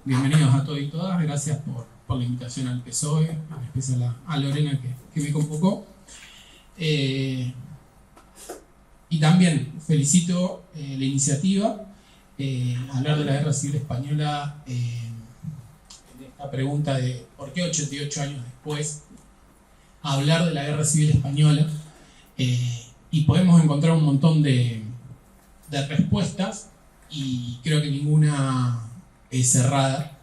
Bienvenidos a todos y todas, gracias por la invitación al PSOE, en especial a Lorena que me convocó. Y también felicito la iniciativa, hablar de la Guerra Civil Española, en esta pregunta de por qué 88 años después, hablar de la Guerra Civil Española, y podemos encontrar un montón de respuestas, y creo que ninguna es cerrada,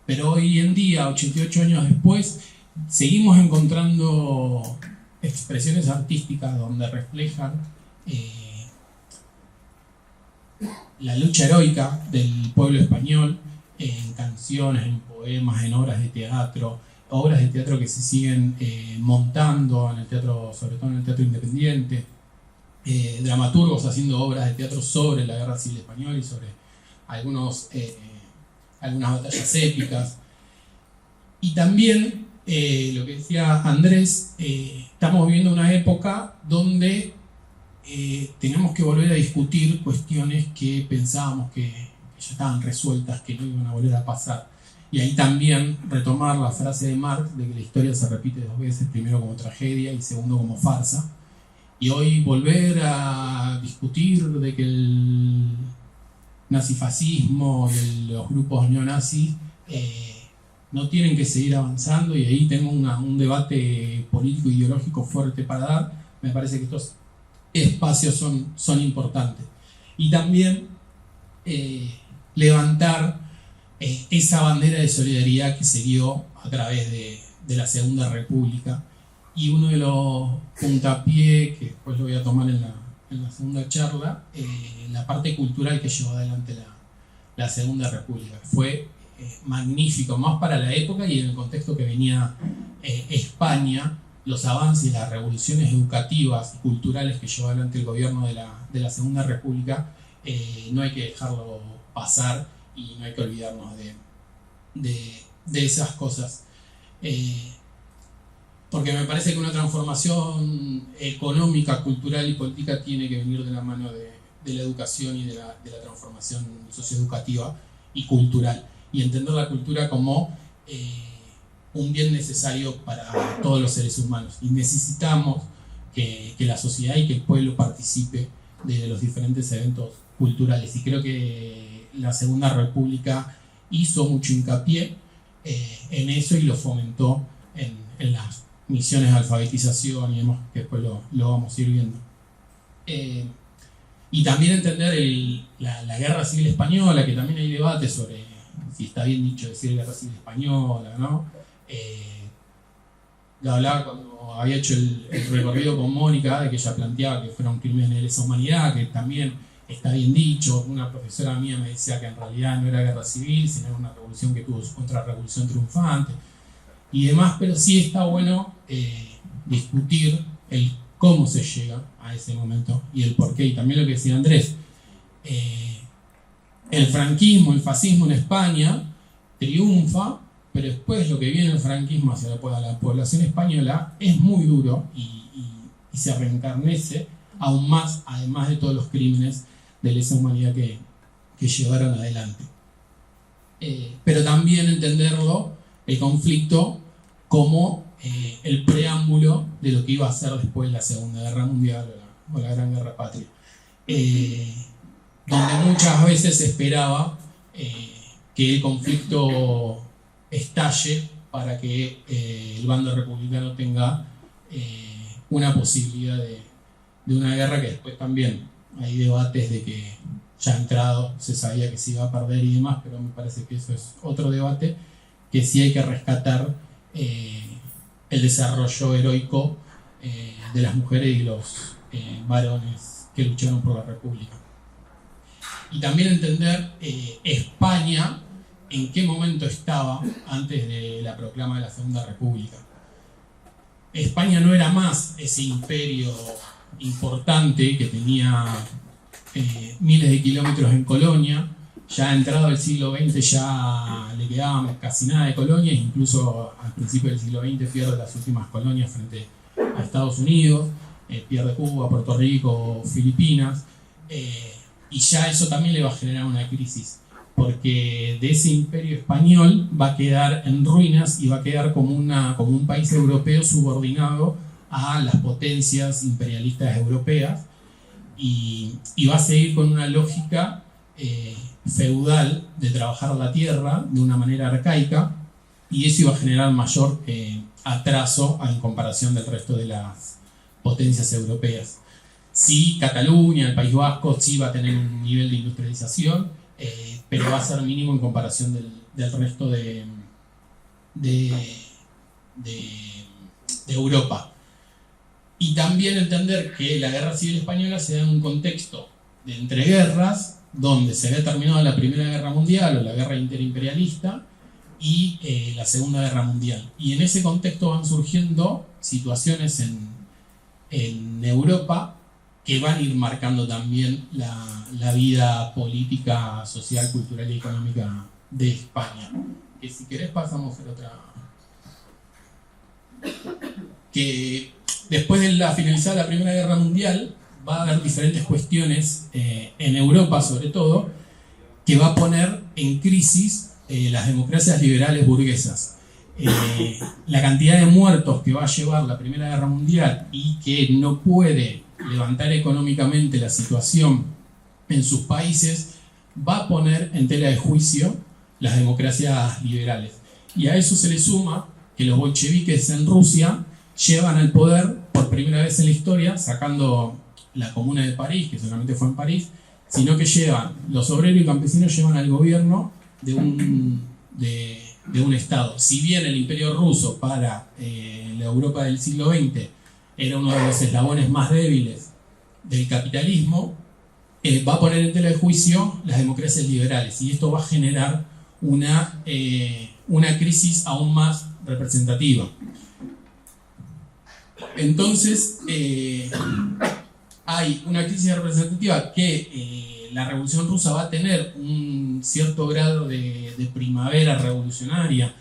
pero hoy en día, 88 años después, seguimos encontrando expresiones artísticas donde reflejan la lucha heroica del pueblo español, en canciones, en poemas, en obras de teatro que se siguen montando en el teatro, sobre todo en el teatro independiente, dramaturgos haciendo obras de teatro sobre la Guerra Civil Española y sobre algunas batallas épicas. Y también, lo que decía Andrés, estamos viviendo una época donde tenemos que volver a discutir cuestiones que pensábamos que ya estaban resueltas, que no iban a volver a pasar. Y ahí también retomar la frase de Marx de que la historia se repite dos veces, primero como tragedia y segundo como farsa. Y hoy volver a discutir de que el nazifascismo y los grupos neonazis no tienen que seguir avanzando, y ahí tengo un debate político e ideológico fuerte para dar. Me parece que estos espacios son importantes. Y también levantar esa bandera de solidaridad que se dio a través de la Segunda República. Y uno de los puntapiés, que después lo voy a tomar en la segunda charla, la parte cultural que llevó adelante la Segunda República. Fue magnífico, más para la época y en el contexto que venía España, los avances y las revoluciones educativas y culturales que llevó adelante el gobierno de la Segunda República. No hay que dejarlo pasar y no hay que olvidarnos de esas cosas. Porque me parece que una transformación económica, cultural y política tiene que venir de la mano de la educación y de la transformación socioeducativa y cultural. Y entender la cultura como un bien necesario para todos los seres humanos. Y necesitamos que la sociedad y que el pueblo participe de los diferentes eventos culturales. Y creo que la Segunda República hizo mucho hincapié en eso y lo fomentó en las misiones de alfabetización y demás, que después lo vamos a ir viendo. Y también entender la Guerra Civil Española, que también hay debate sobre si está bien dicho decir Guerra Civil Española, ¿no? Lo hablaba cuando había hecho el recorrido con Mónica, de que ella planteaba que fuera un crimen de lesa humanidad, que también está bien dicho. Una profesora mía me decía que en realidad no era guerra civil, sino era una revolución que tuvo su contrarrevolución triunfante y demás, pero sí está bueno discutir el cómo se llega a ese momento y el porqué. Y también lo que decía Andrés, el franquismo, el fascismo en España triunfa, pero después lo que viene el franquismo hacia la población española es muy duro y se reencarnece aún más, además de todos los crímenes de lesa humanidad que llevaron adelante. Pero también entenderlo, el conflicto, como el preámbulo de lo que iba a ser después la Segunda Guerra Mundial o la Gran Guerra Patria, donde muchas veces se esperaba que el conflicto estalle para que el bando republicano tenga una posibilidad de una guerra, que después también hay debates de que ya entrado se sabía que se iba a perder y demás, pero me parece que eso es otro debate, que sí hay que rescatar el desarrollo heroico de las mujeres y los varones que lucharon por la República. Y también entender España en qué momento estaba antes de la proclama de la Segunda República. España no era más ese imperio importante que tenía miles de kilómetros en colonia. Ya entrado el siglo XX ya le quedaban casi nada de colonias, incluso al principio del siglo XX pierde las últimas colonias frente a Estados Unidos, pierde Cuba, Puerto Rico, Filipinas, y ya eso también le va a generar una crisis porque de ese imperio español va a quedar en ruinas y va a quedar como un país europeo subordinado a las potencias imperialistas europeas, y va a seguir con una lógica feudal de trabajar la tierra de una manera arcaica, y eso iba a generar mayor atraso en comparación del resto de las potencias europeas. Sí, Cataluña, el País Vasco, sí va a tener un nivel de industrialización, pero va a ser mínimo en comparación del resto de Europa. Y también entender que la Guerra Civil Española se da en un contexto de entreguerras, donde se había terminado la Primera Guerra Mundial o la Guerra Interimperialista y la Segunda Guerra Mundial. Y en ese contexto van surgiendo situaciones en Europa que van a ir marcando también la vida política, social, cultural y económica de España. Que si querés pasamos a otra. Que después de finalizada la Primera Guerra Mundial va a haber diferentes cuestiones en Europa, sobre todo, que va a poner en crisis las democracias liberales burguesas. La cantidad de muertos que va a llevar la Primera Guerra Mundial y que no puede levantar económicamente la situación en sus países va a poner en tela de juicio las democracias liberales. Y a eso se le suma que los bolcheviques en Rusia llevan al poder por primera vez en la historia, sacando la Comuna de París, que solamente fue en París, sino que los obreros y campesinos llevan al gobierno de un Estado. Si bien el Imperio Ruso para la Europa del siglo XX era uno de los eslabones más débiles del capitalismo, va a poner en tela de juicio las democracias liberales, y esto va a generar una crisis aún más representativa. Entonces, hay una crisis representativa que la Revolución Rusa va a tener un cierto grado de primavera revolucionaria,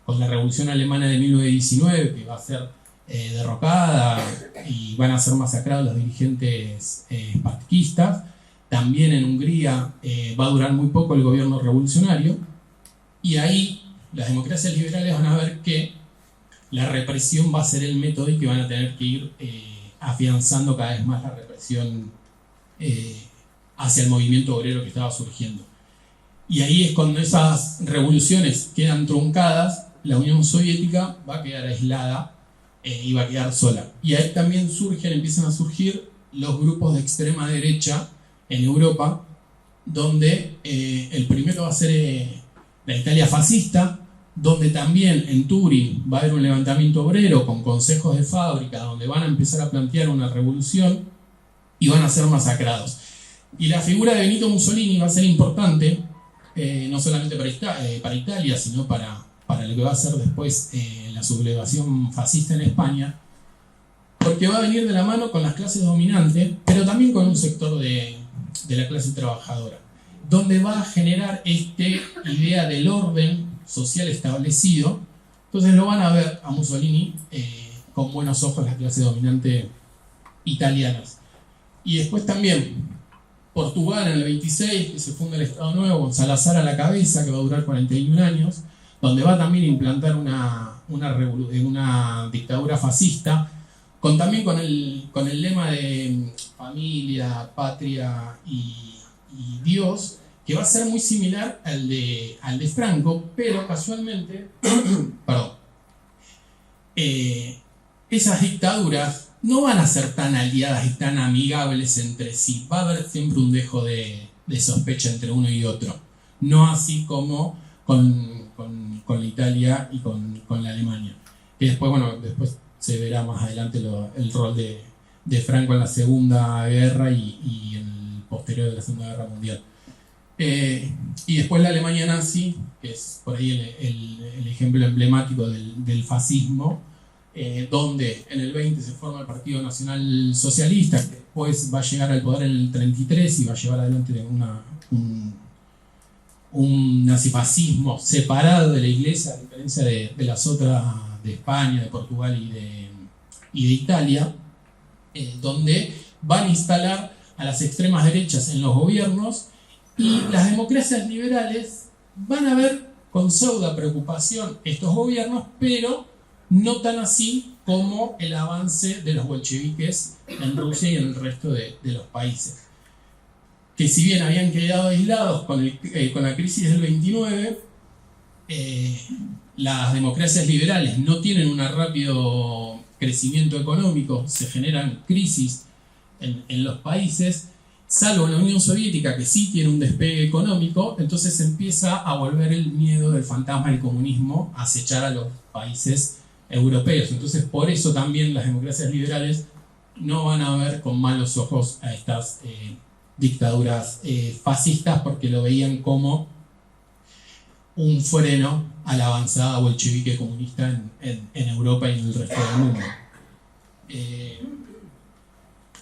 con la Revolución Alemana de 1919, que va a ser derrocada y van a ser masacrados los dirigentes patquistas. También en Hungría va a durar muy poco el gobierno revolucionario, y ahí las democracias liberales van a ver que la represión va a ser el método y que van a tener que ir afianzando cada vez más la represión hacia el movimiento obrero que estaba surgiendo. Y ahí es cuando esas revoluciones quedan truncadas, la Unión Soviética va a quedar aislada y va a quedar sola. Y ahí también empiezan a surgir los grupos de extrema derecha en Europa, donde el primero va a ser la Italia fascista, donde también en Turín va a haber un levantamiento obrero con consejos de fábrica, donde van a empezar a plantear una revolución y van a ser masacrados. Y la figura de Benito Mussolini va a ser importante, no solamente para Italia, sino para lo que va a ser después la sublevación fascista en España, porque va a venir de la mano con las clases dominantes, pero también con un sector de la clase trabajadora, donde va a generar esta idea del orden social establecido. Entonces lo van a ver a Mussolini con buenos ojos las clases dominantes italianas. Y después también Portugal en el 26, que se funda el Estado Nuevo, con Salazar a la cabeza, que va a durar 41 años, donde va también a implantar una dictadura fascista, también con el lema de familia, patria y Dios, que va a ser muy similar al de Franco, pero casualmente, perdón, esas dictaduras no van a ser tan aliadas y tan amigables entre sí. Va a haber siempre un dejo de sospecha entre uno y otro. No así como con la Italia y con la Alemania. Que después se verá más adelante el rol de Franco en la Segunda Guerra y en el posterior de la Segunda Guerra Mundial. Y después la Alemania nazi, que es por ahí el ejemplo emblemático del fascismo, donde en el 20 se forma el Partido Nacional Socialista, que después va a llegar al poder en el 33 y va a llevar adelante un nazifascismo separado de la Iglesia, a diferencia de las otras de España, de Portugal y de Italia, donde van a instalar a las extremas derechas en los gobiernos Y las democracias liberales van a ver con pseudo preocupación estos gobiernos, pero no tan así como el avance de los bolcheviques en Rusia y en el resto de los países, que si bien habían quedado aislados con la crisis del 29, las democracias liberales no tienen un rápido crecimiento económico, se generan crisis en los países, salvo en la Unión Soviética, que sí tiene un despegue económico. Entonces empieza a volver el miedo del fantasma del comunismo a acechar a los países europeos. Entonces, por eso también las democracias liberales no van a ver con malos ojos a estas dictaduras fascistas, porque lo veían como un freno a la avanzada bolchevique comunista en Europa y en el resto del mundo.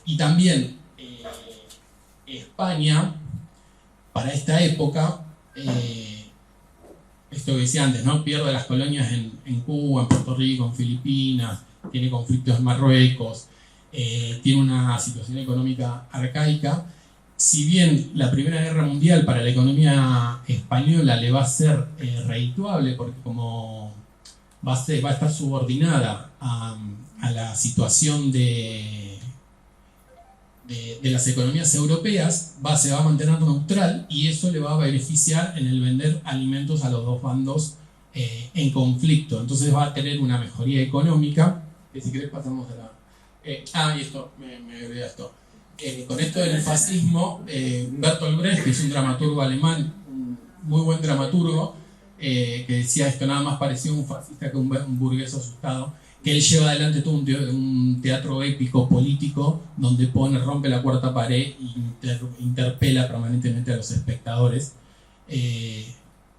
Y también España, para esta época, esto que decía antes, ¿no? Pierde las colonias en Cuba, en Puerto Rico, en Filipinas, tiene conflictos en Marruecos, tiene una situación económica arcaica. Si bien la Primera Guerra Mundial para la economía española le va a ser redituable, porque como va a estar subordinada a la situación de las economías europeas, se va a mantener neutral, y eso le va a beneficiar en el vender alimentos a los dos bandos en conflicto. Entonces va a tener una mejoría económica, que si querés pasamos a la... y esto, me olvidé esto. Con esto del fascismo, Bertolt Brecht, que es un dramaturgo alemán, un muy buen dramaturgo, que decía esto: nada más parecía un fascista que un burgués asustado, que él lleva adelante todo un teatro épico político donde rompe la cuarta pared e interpela permanentemente a los espectadores,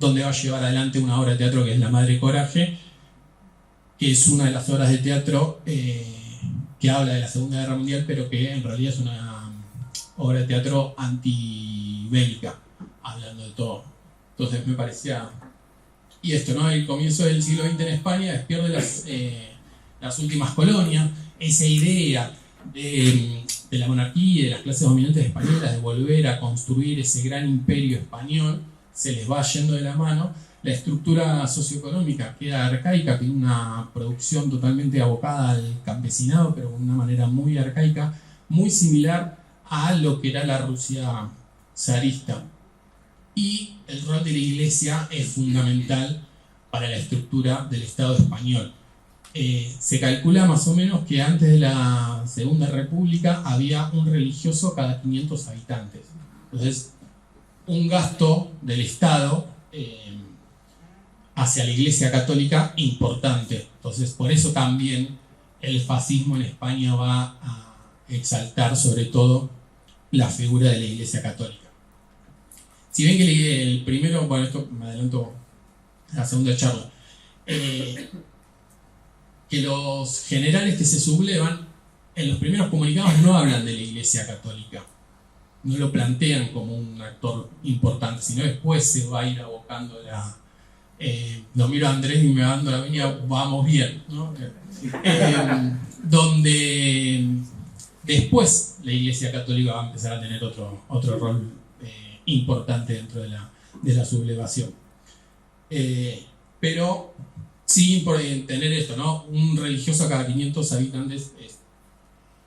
donde va a llevar adelante una obra de teatro que es La Madre Coraje, que es una de las obras de teatro que habla de la Segunda Guerra Mundial, pero que en realidad es una obra de teatro antibélica, hablando de todo. Entonces me parecía... Y esto, ¿no? El comienzo del siglo XX en España pierde las últimas colonias, esa idea de la monarquía y de las clases dominantes españolas de volver a construir ese gran imperio español, se les va yendo de la mano. La estructura socioeconómica queda arcaica, tiene una producción totalmente abocada al campesinado, pero de una manera muy arcaica, muy similar a lo que era la Rusia zarista. Y el rol de la Iglesia es fundamental para la estructura del Estado español. Se calcula más o menos que antes de la Segunda República había un religioso cada 500 habitantes. Entonces, un gasto del Estado hacia la Iglesia Católica importante. Entonces, por eso también el fascismo en España va a exaltar sobre todo la figura de la Iglesia Católica. Si ven que el primero, bueno, esto me adelanto a la segunda charla, que los generales que se sublevan en los primeros comunicados no hablan de la Iglesia Católica, no lo plantean como un actor importante, sino después se va a ir abocando lo miro a Andrés y me va dando la venia, vamos bien, ¿no? Donde después la Iglesia Católica va a empezar a tener otro rol importante dentro de la sublevación. Pero sí, por tener esto, ¿no? Un religioso a cada 500 habitantes es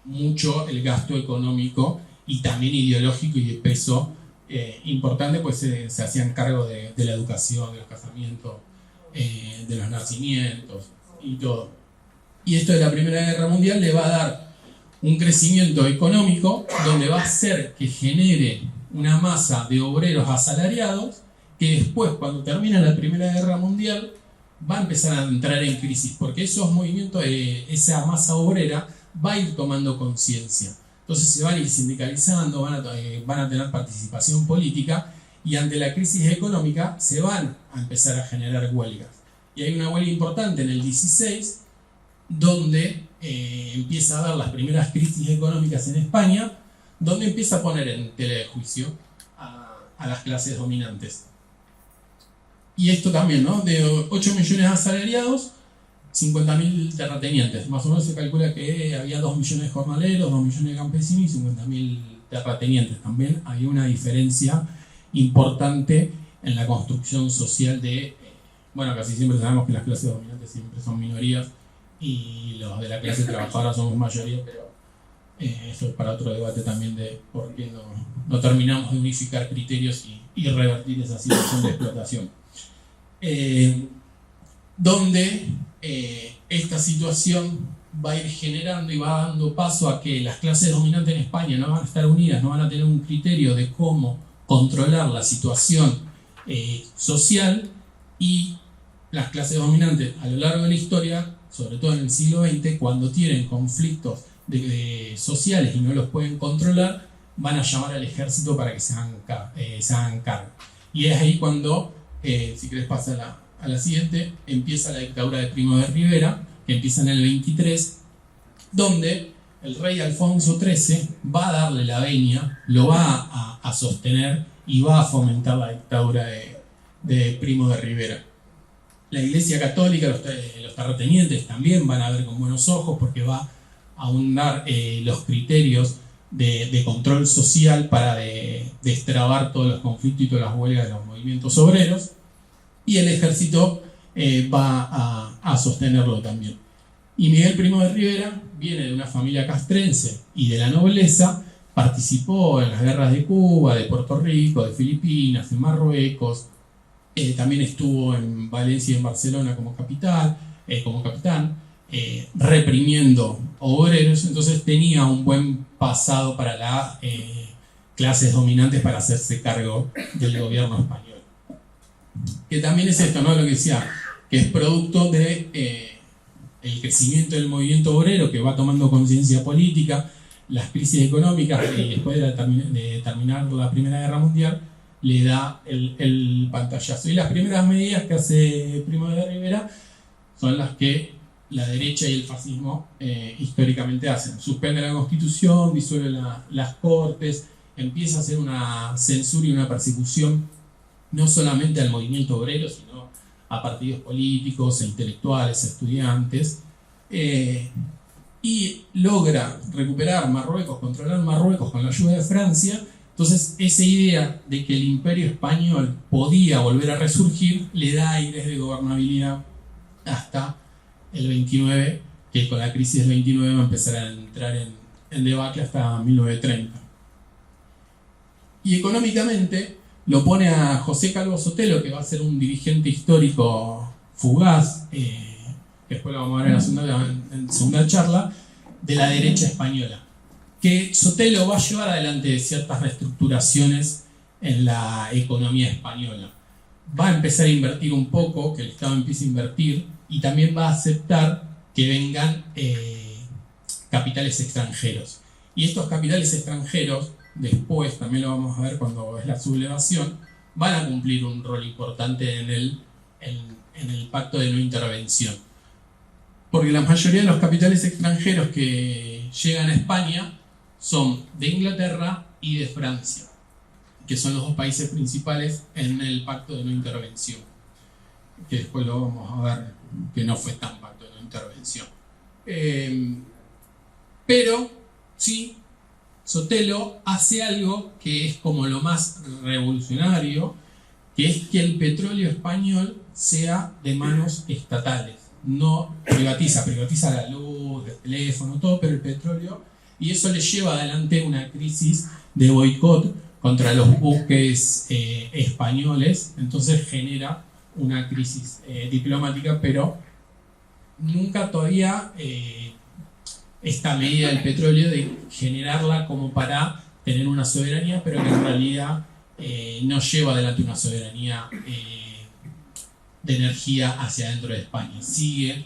mucho el gasto económico y también ideológico y de peso importante, pues se hacían cargo de la educación, de los casamientos, de los nacimientos y todo. Y esto de la Primera Guerra Mundial le va a dar un crecimiento económico donde va a hacer que genere una masa de obreros asalariados que después, cuando termina la Primera Guerra Mundial, va a empezar a entrar en crisis, porque esos movimientos, esa masa obrera va a ir tomando conciencia. Entonces se van a ir sindicalizando, van a tener participación política, y ante la crisis económica se van a empezar a generar huelgas. Y hay una huelga importante en el 16, donde empieza a haber las primeras crisis económicas en España, donde empieza a poner en tela de juicio a las clases dominantes. Y esto también, ¿no? De 8 millones de asalariados, 50.000 terratenientes. Más o menos se calcula que había 2 millones de jornaleros, 2 millones de campesinos y 50.000 terratenientes. También había una diferencia importante en la construcción social de, bueno, casi siempre sabemos que las clases dominantes siempre son minorías y los de la clase trabajadora somos mayoría, pero eso es para otro debate también de por qué no terminamos de unificar criterios y revertir esa situación de explotación. Donde esta situación va a ir generando y va dando paso a que las clases dominantes en España no van a estar unidas, no van a tener un criterio de cómo controlar la situación social, y las clases dominantes a lo largo de la historia, sobre todo en el siglo XX, cuando tienen conflictos sociales y no los pueden controlar, van a llamar al ejército para que se hagan cargo. Y es ahí cuando, si querés pasar a la siguiente, empieza la dictadura de Primo de Rivera, que empieza en el 23, donde el rey Alfonso XIII va a darle la venia, lo va a sostener y va a fomentar la dictadura de Primo de Rivera. La Iglesia Católica, los terratenientes también van a ver con buenos ojos, porque va a ahondar los criterios de control social para destrabar todos los conflictos y todas las huelgas de los movimientos obreros, y el ejército va a sostenerlo también. Y Miguel Primo de Rivera viene de una familia castrense y de la nobleza, participó en las guerras de Cuba, de Puerto Rico, de Filipinas, en Marruecos, también estuvo en Valencia y en Barcelona como capitán, reprimiendo obreros, entonces tenía un buen pasado para las clases dominantes para hacerse cargo del gobierno español. Que también es esto, ¿no? Lo que decía, que es producto de el crecimiento del movimiento obrero, que va tomando conciencia política, las crisis económicas, y después de terminar la Primera Guerra Mundial, le da el pantallazo. Y las primeras medidas que hace Primo de Rivera son las que la derecha y el fascismo históricamente hacen. Suspende la Constitución, disuelve las Cortes, empieza a hacer una censura y una persecución no solamente al movimiento obrero, sino a partidos políticos, a intelectuales, a estudiantes, y logra recuperar Marruecos, controlar Marruecos con la ayuda de Francia. Entonces, esa idea de que el imperio español podía volver a resurgir le da aires de gobernabilidad hasta el 29, que con la crisis del 29 va a empezar a entrar en debacle hasta 1930. Y económicamente lo pone a José Calvo Sotelo, que va a ser un dirigente histórico fugaz, que después lo vamos a ver en segunda charla, de la derecha española. Que Sotelo va a llevar adelante ciertas reestructuraciones en la economía española. Va a empezar a invertir un poco, que el Estado empiece a invertir, y también va a aceptar que vengan capitales extranjeros. Y estos capitales extranjeros, después también lo vamos a ver cuando es la sublevación, van a cumplir un rol importante en el pacto de no intervención. Porque la mayoría de los capitales extranjeros que llegan a España son de Inglaterra y de Francia, que son los dos países principales en el pacto de no intervención, que después lo vamos a ver que no fue tan pacto de no intervención. Pero sí, Sotelo hace algo que es como lo más revolucionario, que es que el petróleo español sea de manos estatales. No privatiza la luz, el teléfono, todo, pero el petróleo, y eso le lleva adelante una crisis de boicot contra los buques españoles. Entonces genera una crisis diplomática, pero nunca todavía esta medida del petróleo de generarla como para tener una soberanía, pero que en realidad no lleva adelante una soberanía de energía hacia dentro de España. Sigue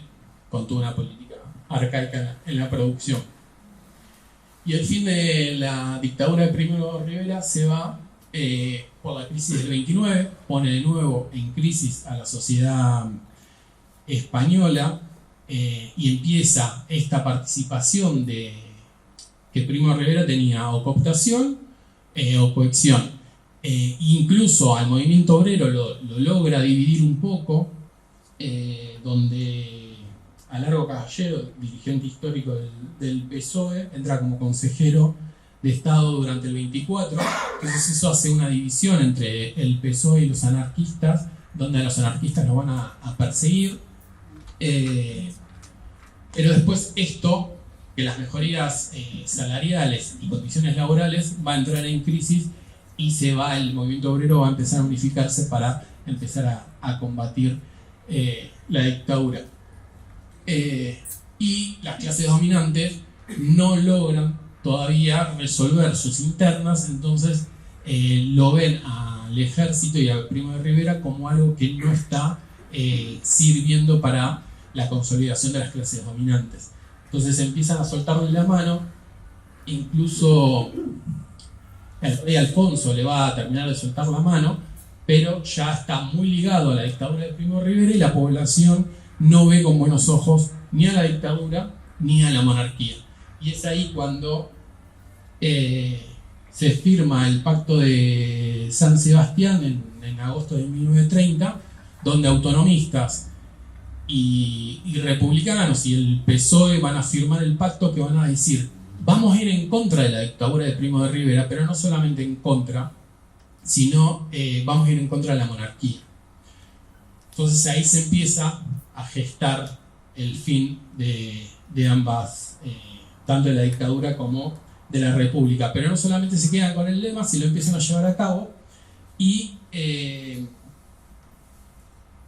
con toda una política arcaica en la producción. Y el fin de la dictadura de Primo de Rivera se va por la crisis del 29, pone de nuevo en crisis a la sociedad española, y empieza esta participación que Primo de Rivera tenía, o cooptación o cohección. Incluso al movimiento obrero lo logra dividir un poco, donde a Largo Caballero, dirigente histórico del PSOE, entra como consejero de Estado durante el 24. Entonces eso hace una división entre el PSOE y los anarquistas, donde a los anarquistas los van a perseguir. Pero después esto, que las mejorías salariales y condiciones laborales va a entrar en crisis y el movimiento obrero va a empezar a unificarse para empezar a combatir la dictadura. Y las clases dominantes no logran todavía resolver sus internas, entonces lo ven al ejército y al Primo de Rivera como algo que no está sirviendo para la consolidación de las clases dominantes. Entonces empiezan a soltarle la mano, incluso el rey Alfonso le va a terminar de soltar la mano, pero ya está muy ligado a la dictadura de Primo de Rivera y la población no ve con buenos ojos ni a la dictadura ni a la monarquía. Y es ahí cuando se firma el pacto de San Sebastián en agosto de 1930, donde autonomistas y republicanos y el PSOE van a firmar el pacto que van a decir: vamos a ir en contra de la dictadura de Primo de Rivera, pero no solamente en contra, sino vamos a ir en contra de la monarquía. Entonces ahí se empieza a gestar el fin de ambas, tanto de la dictadura como de la república. Pero no solamente se quedan con el lema, sino lo empiezan a llevar a cabo y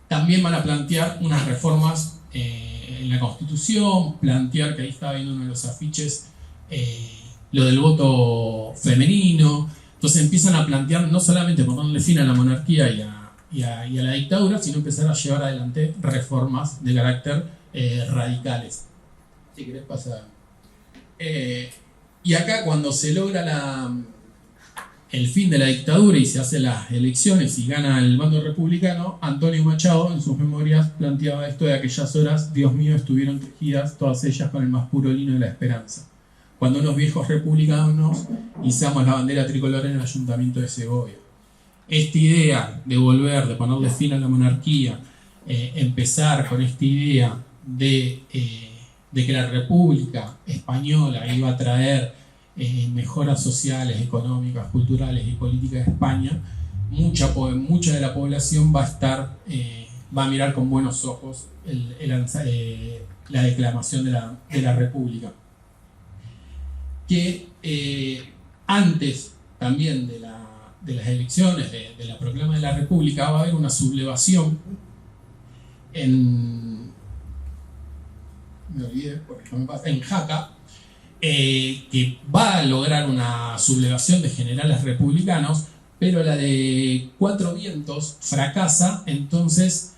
también van a plantear unas reformas en la Constitución, plantear, que ahí estaba viendo uno de los afiches, lo del voto femenino. Entonces empiezan a plantear no solamente ponerle fin a la monarquía y a la dictadura, sino empezar a llevar adelante reformas de carácter radicales. Si querés pasar. Y acá, cuando se logra el fin de la dictadura y se hacen las elecciones y gana el bando republicano, Antonio Machado en sus memorias planteaba esto: de aquellas horas, Dios mío, estuvieron tejidas todas ellas con el más puro lino de la esperanza, cuando unos viejos republicanos izamos la bandera tricolor en el ayuntamiento de Segovia. Esta idea de volver, de ponerle fin a la monarquía, empezar con esta idea de que la República Española iba a traer mejoras sociales, económicas, culturales y políticas de España, mucha de la población va a mirar con buenos ojos la declamación de la República. Que antes también de las elecciones, de la proclama de la República, va a haber una sublevación en Jaca, que va a lograr una sublevación de generales republicanos, pero la de Cuatro Vientos fracasa. Entonces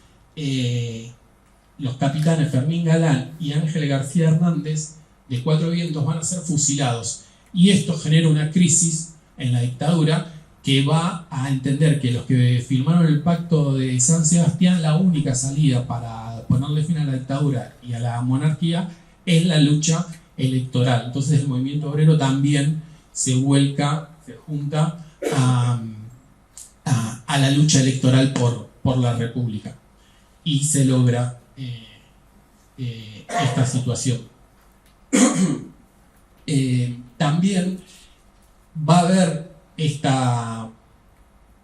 los capitanes Fermín Galán y Ángel García Hernández de Cuatro Vientos van a ser fusilados, y esto genera una crisis en la dictadura, que va a entender que los que firmaron el pacto de San Sebastián, la única salida para ponerle fin a la dictadura y a la monarquía es la lucha electoral. Entonces el movimiento obrero también se junta a la lucha electoral por la República, y se logra esta situación. También va a haber esta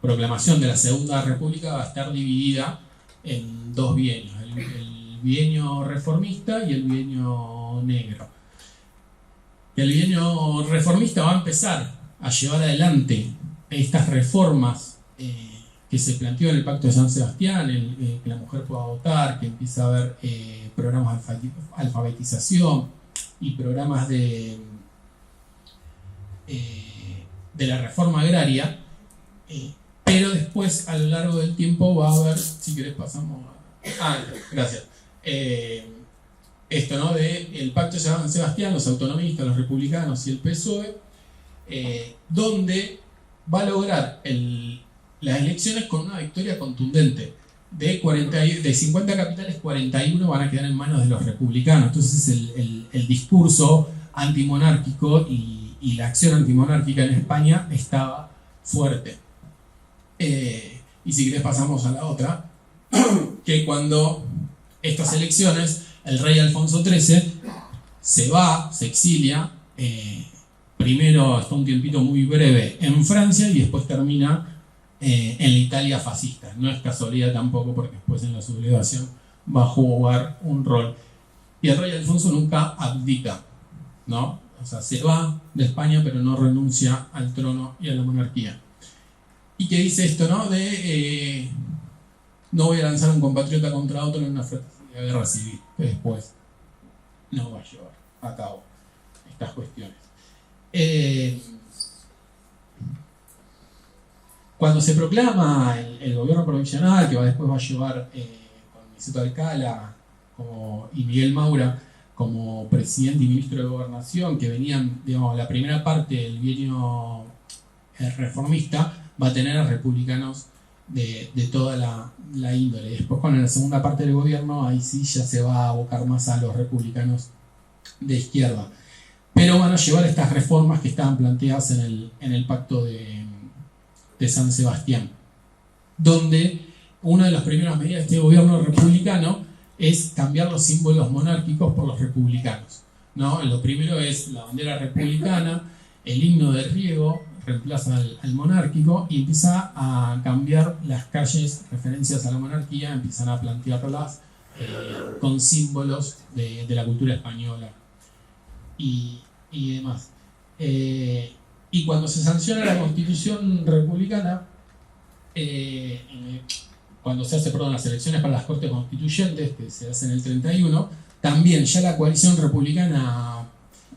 proclamación de la Segunda República, va a estar dividida en dos bienios: el bienio reformista y el bienio negro. El bienio reformista va a empezar a llevar adelante estas reformas que se planteó en el Pacto de San Sebastián, que la mujer pueda votar, que empieza a haber programas de alfabetización y programas de la reforma agraria, pero después, a lo largo del tiempo, va a haber, si querés pasamos a... gracias. Esto, ¿no? El Pacto de San Sebastián, los autonomistas, los republicanos y el PSOE, donde va a lograr las elecciones con una victoria contundente. De 50 capitales, 41 van a quedar en manos de los republicanos. Entonces el discurso antimonárquico y la acción antimonárquica en España estaba fuerte. Y si querés pasamos a la otra, que cuando estas elecciones, el rey Alfonso XIII se exilia, primero está un tiempito muy breve en Francia y después termina en la Italia fascista. No es casualidad tampoco, porque después en la sublevación va a jugar un rol. Y el rey Alfonso nunca abdica, ¿no? O sea, se va de España, pero no renuncia al trono y a la monarquía. Y que dice esto, ¿no? No voy a lanzar un compatriota contra otro en una fratricida guerra civil, que después no va a llevar a cabo estas cuestiones. Cuando se proclama el gobierno provisional, que después va a llevar con Niceto Alcalá y Miguel Maura como presidente y ministro de Gobernación, que venían, digamos, la primera parte del bienio reformista, va a tener a republicanos de toda la índole. Después, con la segunda parte del gobierno, ahí sí ya se va a abocar más a los republicanos de izquierda. Pero van a llevar estas reformas que estaban planteadas en el pacto de San Sebastián, donde una de las primeras medidas de este gobierno republicano es cambiar los símbolos monárquicos por los republicanos, ¿no? Lo primero es la bandera republicana, el himno del riego reemplaza al monárquico y empieza a cambiar las calles referencias a la monarquía, empiezan a plantearlas con símbolos de la cultura española y demás. Y cuando se sanciona la Constitución republicana, cuando se hace, las elecciones para las Cortes Constituyentes, que se hacen en el 31, también ya la coalición republicana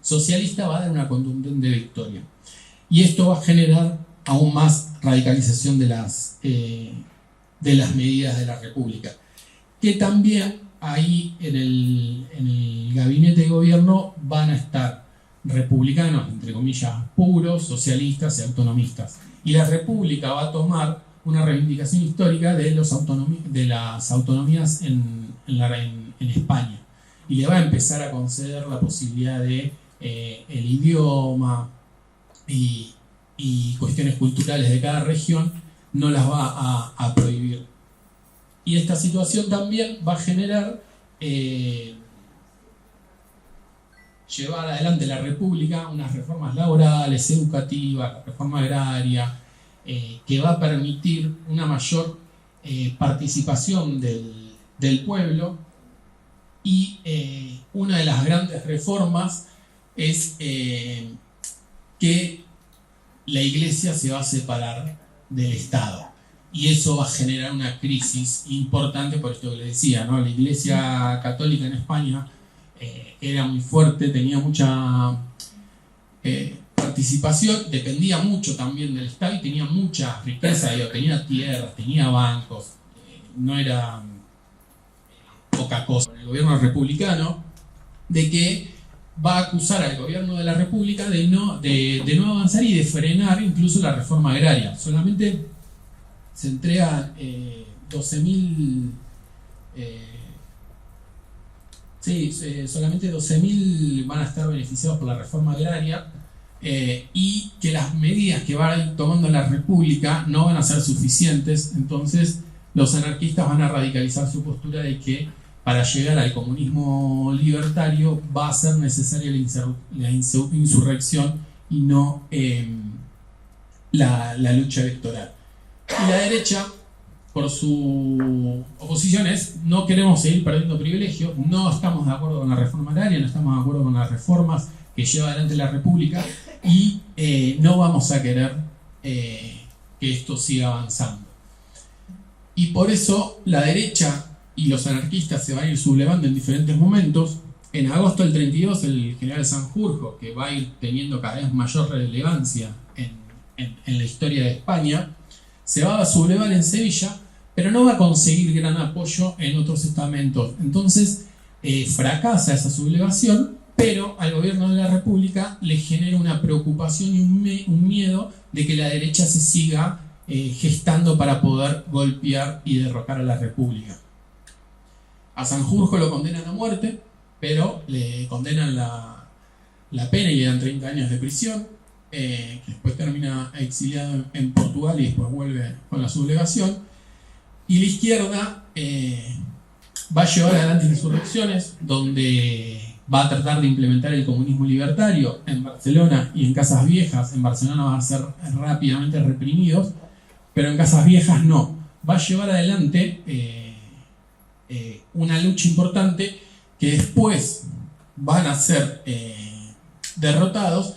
socialista va a dar una contundente victoria. Y esto va a generar aún más radicalización de las medidas de la República. Que también ahí en el gabinete de gobierno van a estar republicanos, entre comillas, puros, socialistas y autonomistas. Y la República va a tomar una reivindicación histórica de las autonomías en España. Y le va a empezar a conceder la posibilidad de el idioma y cuestiones culturales de cada región, no las va a prohibir. Y esta situación también va a generar llevar adelante la República unas reformas laborales, educativas, la reforma agraria, que va a permitir una mayor participación del pueblo. Y una de las grandes reformas es que la Iglesia se va a separar del Estado. Y eso va a generar una crisis importante, por esto que le decía, ¿no? La Iglesia Católica en España era muy fuerte, tenía mucha participación, dependía mucho también del Estado y tenía mucha riqueza, tenía tierras, tenía bancos, no era poca cosa. El gobierno republicano, de que va a acusar al gobierno de la República de no avanzar y de frenar incluso la reforma agraria. Solamente se entregan 12.000 solamente 12.000 van a estar beneficiados por la reforma agraria, y que las medidas que va a ir tomando la República no van a ser suficientes. Entonces los anarquistas van a radicalizar su postura de que para llegar al comunismo libertario va a ser necesaria la insurrección y no la lucha electoral. Y la derecha, por su oposición, no queremos seguir perdiendo privilegios, no estamos de acuerdo con la reforma agraria, no estamos de acuerdo con las reformas que lleva adelante la República y no vamos a querer que esto siga avanzando. Y por eso la derecha y los anarquistas se van a ir sublevando en diferentes momentos. En agosto del 32, el general Sanjurjo, que va a ir teniendo cada vez mayor relevancia en la historia de España, se va a sublevar en Sevilla, pero no va a conseguir gran apoyo en otros estamentos. Entonces fracasa esa sublevación, pero al gobierno de la República le genera una preocupación y un miedo de que la derecha se siga gestando para poder golpear y derrocar a la República. A Sanjurjo lo condenan a muerte, pero le condenan la pena y le dan 30 años de prisión, que después termina exiliado en Portugal y después vuelve con la sublevación. Y la izquierda va a llevar adelante insurrecciones donde va a tratar de implementar el comunismo libertario en Barcelona y en Casas Viejas. En Barcelona van a ser rápidamente reprimidos, pero en Casas Viejas no. Va a llevar adelante una lucha importante que después van a ser derrotados,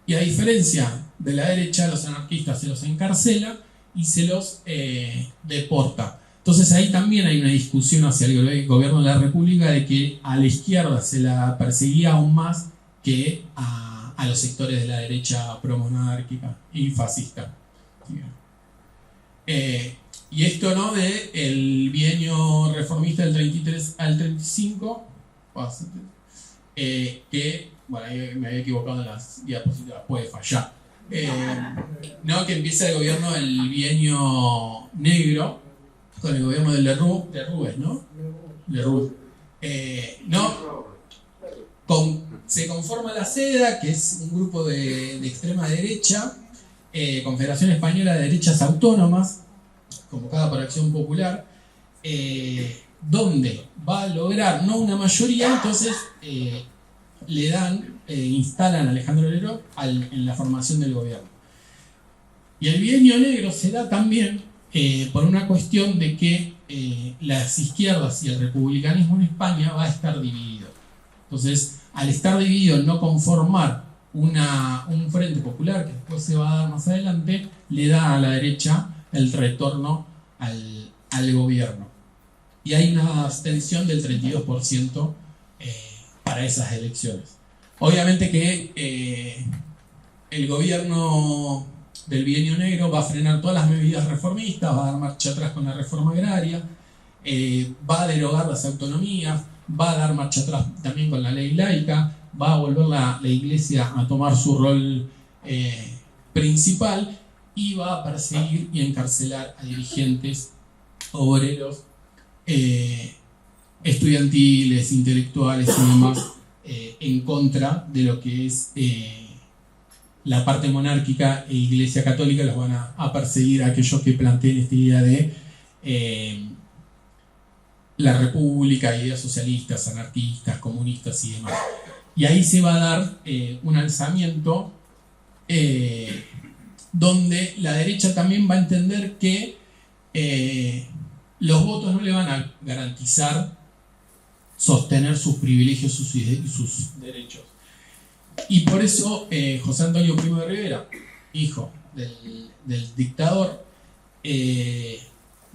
y a diferencia de la derecha, los anarquistas se los encarcela y se los deporta. Entonces ahí también hay una discusión hacia el gobierno de la República de que a la izquierda se la perseguía aún más que a los sectores de la derecha promonárquica y fascista. Y esto, ¿no?, de el bienio reformista del 33 al 35, que, bueno, ahí me había equivocado en las diapositivas, puede fallar. No, que empieza el gobierno del bienio negro con el gobierno de Lerroux, ¿no? Lerroux. Se conforma la CEDA, que es un grupo de extrema derecha, Confederación Española de Derechas Autónomas, convocada por Acción Popular, donde va a lograr no una mayoría, entonces instalan a Alejandro Lerroux en la formación del gobierno. Y el bienio negro se da también por una cuestión de que las izquierdas y el republicanismo en España va a estar dividido. Entonces, al estar dividido, no conformar un frente popular, que después se va a dar más adelante, le da a la derecha el retorno al gobierno. Y hay una abstención del 32% para esas elecciones. Obviamente que el gobierno del bienio negro va a frenar todas las medidas reformistas, va a dar marcha atrás con la reforma agraria, va a derogar las autonomías, va a dar marcha atrás también con la ley laica, va a volver la Iglesia a tomar su rol principal, y va a perseguir y encarcelar a dirigentes, obreros, estudiantiles, intelectuales y demás, en contra de lo que es la parte monárquica e Iglesia Católica. Los van a perseguir a aquellos que planteen esta idea de la república, ideas socialistas, anarquistas, comunistas y demás. Y ahí se va a dar un alzamiento donde la derecha también va a entender que los votos no le van a garantizar sostener sus privilegios y sus derechos. Y por eso José Antonio Primo de Rivera, hijo del dictador,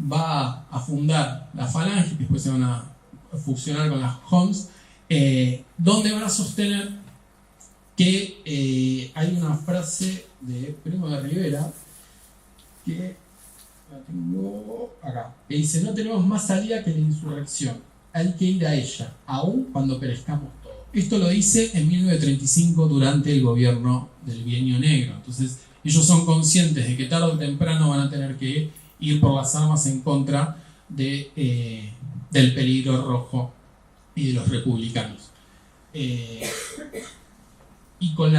va a fundar la Falange, que después se van a fusionar con las Homs, donde van a sostener que hay una frase de Primo de Rivera que la tengo acá, que dice: no tenemos más salida que la insurrección, hay que ir a ella, aun cuando perezcamos todos. Esto lo dice en 1935 durante el gobierno del bienio negro. Entonces ellos son conscientes de que tarde o temprano van a tener que ir por las armas en contra del peligro rojo y de los republicanos. Y con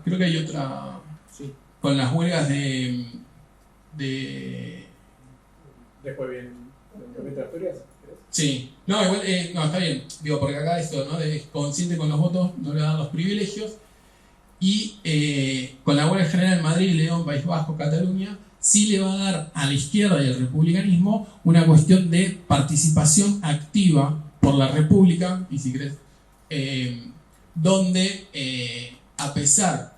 creo que hay otra, sí, con las huelgas Después viene de Asturias. Sí, no, igual, no, está bien, digo, porque acá esto, ¿no?, de consciente con los votos, no le dan los privilegios. Y con la huelga general en Madrid, León, País Vasco, Cataluña, sí le va a dar a la izquierda y al republicanismo una cuestión de participación activa por la república, y si querés, donde a pesar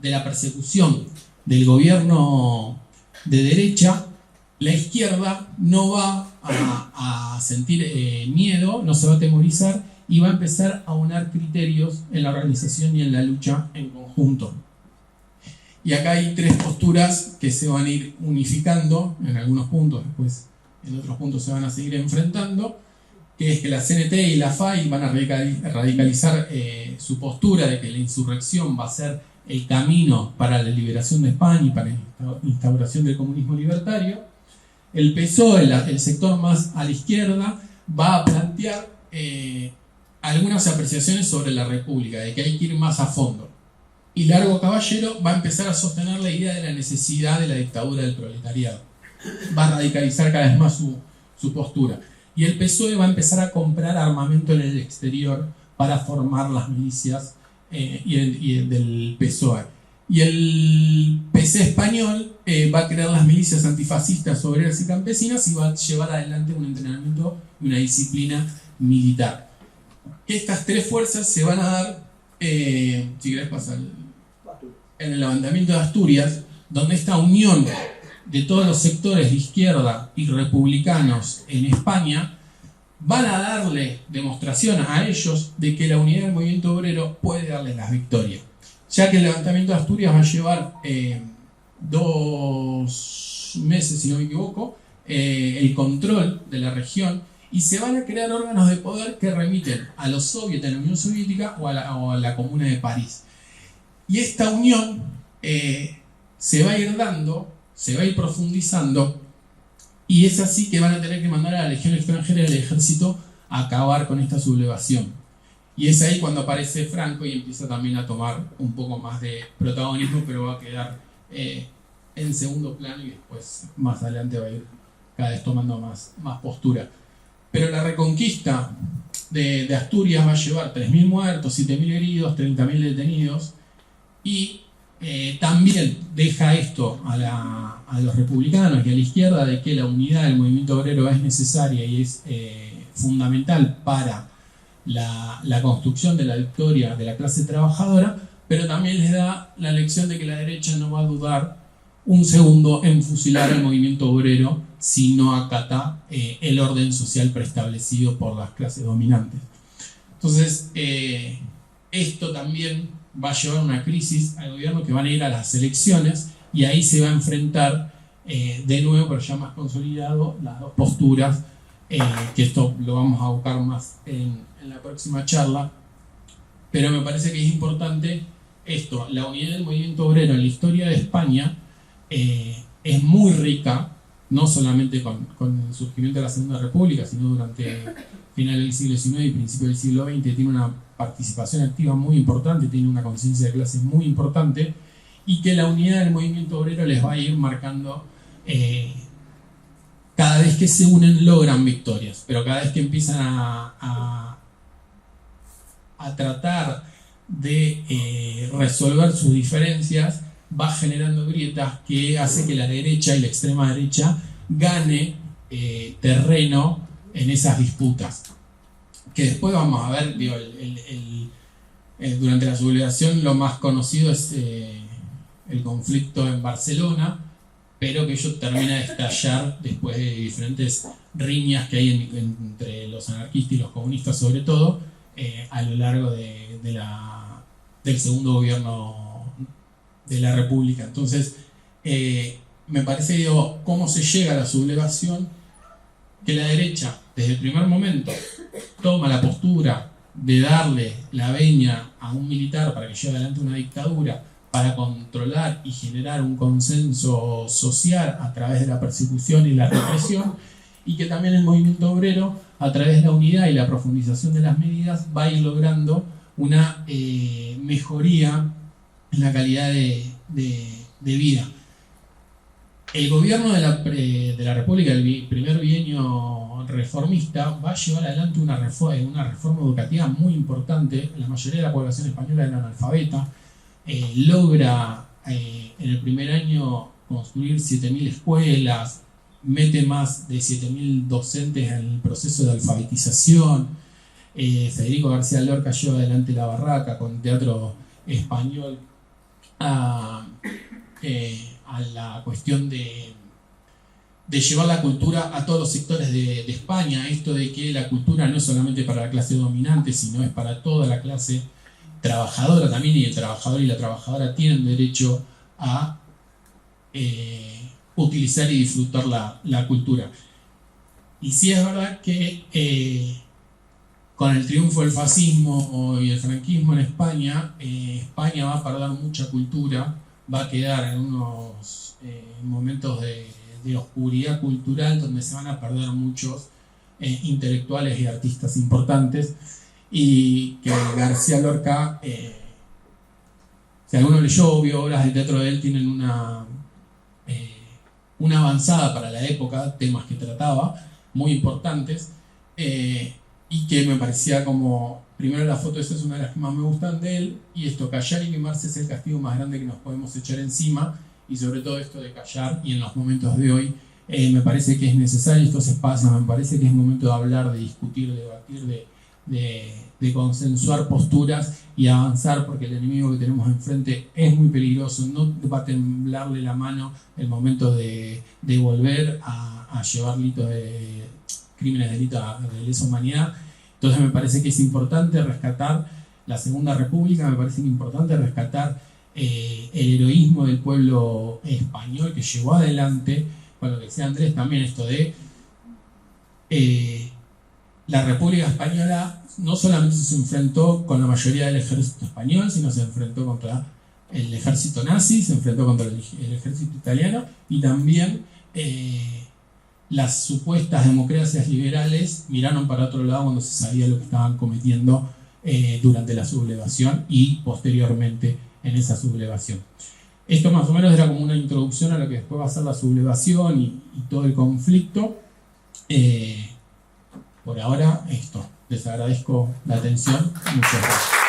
de la persecución del gobierno de derecha, la izquierda no va a sentir miedo, no se va a atemorizar, y va a empezar a unar criterios en la organización y en la lucha en conjunto. Y acá hay tres posturas que se van a ir unificando en algunos puntos, después en otros puntos se van a seguir enfrentando, que es que la CNT y la FAI van a radicalizar su postura de que la insurrección va a ser el camino para la liberación de España y para la instauración del comunismo libertario. El PSOE, el sector más a la izquierda, va a plantear algunas apreciaciones sobre la república, de que hay que ir más a fondo. Y Largo Caballero va a empezar a sostener la idea de la necesidad de la dictadura del proletariado. Va a radicalizar cada vez más su postura. Y el PSOE va a empezar a comprar armamento en el exterior para formar las milicias del PSOE. Y el PC español va a crear las milicias antifascistas, obreras y campesinas, y va a llevar adelante un entrenamiento y una disciplina militar. Estas tres fuerzas se van a dar, si querés pasar, en el levantamiento de Asturias, donde esta unión de todos los sectores de izquierda y republicanos en España van a darle demostración a ellos de que la unidad del movimiento obrero puede darles las victorias. Ya que el levantamiento de Asturias va a llevar 2 meses, si no me equivoco, el control de la región, y se van a crear órganos de poder que remiten a los soviets, a la Unión Soviética o a la Comuna de París. Y esta unión se va a ir dando, se va a ir profundizando, y es así que van a tener que mandar a la Legión extranjera y al ejército a acabar con esta sublevación. Y es ahí cuando aparece Franco y empieza también a tomar un poco más de protagonismo, pero va a quedar en segundo plano y después más adelante va a ir cada vez tomando más postura. Pero la reconquista de Asturias va a llevar 3.000 muertos, 7.000 heridos, 30.000 detenidos, y también deja esto a los republicanos y a la izquierda de que la unidad del movimiento obrero es necesaria y es fundamental para la construcción de la victoria de la clase trabajadora, pero también les da la lección de que la derecha no va a dudar un segundo en fusilar al movimiento obrero si no acata el orden social preestablecido por las clases dominantes. Entonces, esto también va a llevar a una crisis al gobierno, que van a ir a las elecciones y ahí se va a enfrentar de nuevo, pero ya más consolidado, las dos posturas, que esto lo vamos a buscar más en la próxima charla, pero me parece que es importante esto. La unidad del movimiento obrero en la historia de España es muy rica, no solamente con el surgimiento de la Segunda República, sino durante finales del siglo XIX y principios del siglo XX. Tiene una participación activa muy importante, tiene una conciencia de clases muy importante, y que la unidad del movimiento obrero les va a ir marcando. Cada vez que se unen logran victorias, pero cada vez que empiezan a tratar de resolver sus diferencias, va generando grietas que hace que la derecha y la extrema derecha gane terreno en esas disputas. Que después vamos a ver, digo, durante la sublevación lo más conocido es el conflicto en Barcelona, pero que ello termina de estallar después de diferentes riñas que hay entre los anarquistas y los comunistas, sobre todo a lo largo del segundo gobierno de la República. Entonces, me parece, digo, cómo se llega a la sublevación, que la derecha, desde el primer momento, toma la postura de darle la veña a un militar para que lleve adelante una dictadura, para controlar y generar un consenso social a través de la persecución y la represión, y que también el movimiento obrero, a través de la unidad y la profundización de las medidas, va a ir logrando una mejoría en la calidad de vida. El gobierno de la República, el primer bienio reformista, va a llevar adelante una reforma educativa muy importante. La mayoría de la población española era analfabeta. Logra en el primer año construir 7.000 escuelas, mete más de 7.000 docentes en el proceso de alfabetización. Federico García Lorca lleva adelante La Barraca con teatro español a la cuestión de llevar la cultura a todos los sectores de España. Esto de que la cultura no es solamente para la clase dominante, sino es para toda la clase trabajadora también, y el trabajador y la trabajadora tienen derecho a utilizar y disfrutar la cultura. Y sí es verdad que con el triunfo del fascismo y el franquismo en España, España va a perder mucha cultura, va a quedar en unos momentos de oscuridad cultural donde se van a perder muchos intelectuales y artistas importantes, y que García Lorca, si alguno leyó o vio obras de teatro de él, tienen una avanzada para la época, temas que trataba, muy importantes, y que me parecía como Primero la foto, esa es una de las que más me gustan de él, y esto, callar y quemarse es el castigo más grande que nos podemos echar encima, y sobre todo esto de callar, y en los momentos de hoy, me parece que es necesario estos espacios, me parece que es momento de hablar, de discutir, de debatir, de consensuar posturas y avanzar, porque el enemigo que tenemos enfrente es muy peligroso, no va a temblarle la mano el momento de volver a llevar crímenes de lesa humanidad. Entonces me parece que es importante rescatar la Segunda República, me parece que es importante rescatar el heroísmo del pueblo español que llevó adelante, con lo que decía Andrés también, esto de la República Española no solamente se enfrentó con la mayoría del ejército español, sino se enfrentó contra el ejército nazi, se enfrentó contra el ejército italiano, y también las supuestas democracias liberales miraron para otro lado cuando se sabía lo que estaban cometiendo durante la sublevación y posteriormente en esa sublevación. Esto más o menos era como una introducción a lo que después va a ser la sublevación y todo el conflicto. Por ahora, esto. Les agradezco la atención. Muchas gracias.